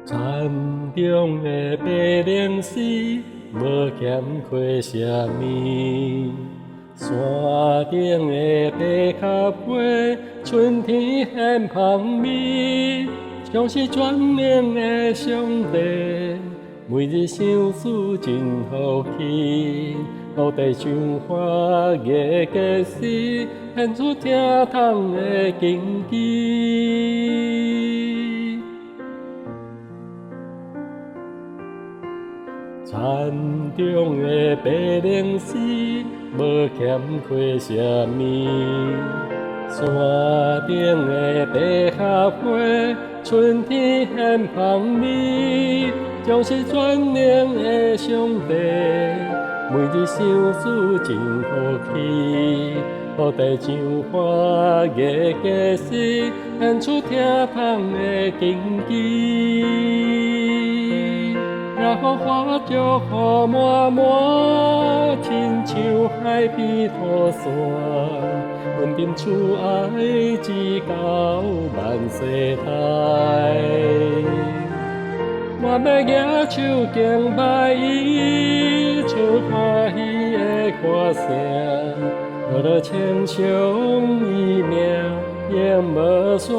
田中的白灵丝，无欠缺啥物；山顶的白壳花，春天献芳味。像是全能的上帝，每日相思真好气。土地像花月结时，献出疼痛的根基。田中的白灵丝，无欠缺啥物；山顶的白壳花，春天献芳味。像是全能的上帝，每日相思真好气。土地像花月结时，献出疼痛的根基。然后花祝福满满，亲像海边土线，稳定慈爱至到万世代。我要举手敬拜伊，出欢喜的歌声，我要称颂伊名，永无衰。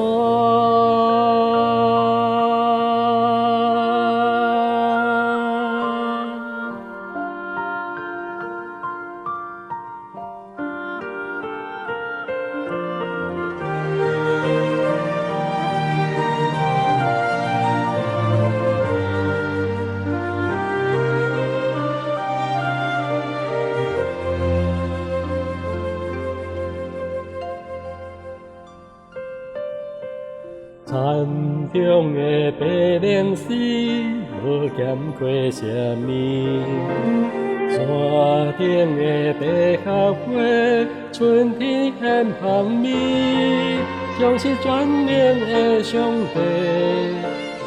田中的白灵丝，无欠缺啥物；山顶的白壳花，春天献芳味。像是全能的上帝，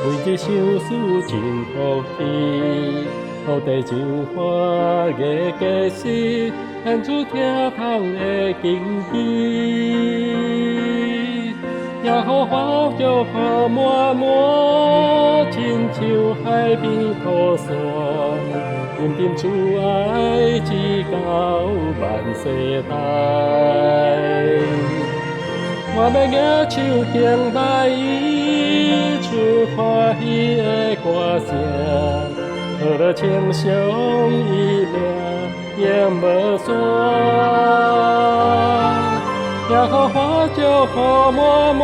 每日相思真好气。土地像花月结时，献出疼痛的根基。也好花祝福满满，亲像海边土线，稳定慈爱至到万世代。我要举手敬拜伊，出欢喜的歌声，我要称颂伊名，永无衰。也好花祝福满满，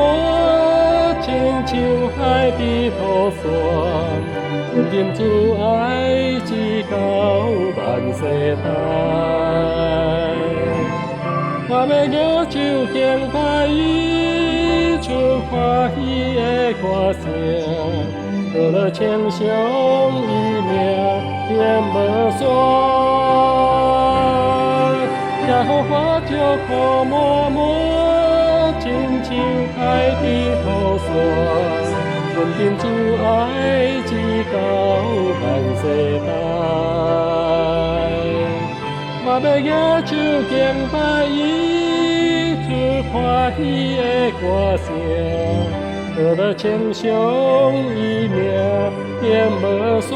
亲像海边土线，稳定慈爱至到万世代。我要举手敬拜伊，出欢喜的歌声，我要称颂伊名，永无衰。也好花祝福满满，亲像海边土线，稳定慈爱至到万世代。我要举手敬拜伊，出欢喜的歌声，我要称颂伊名，永无衰。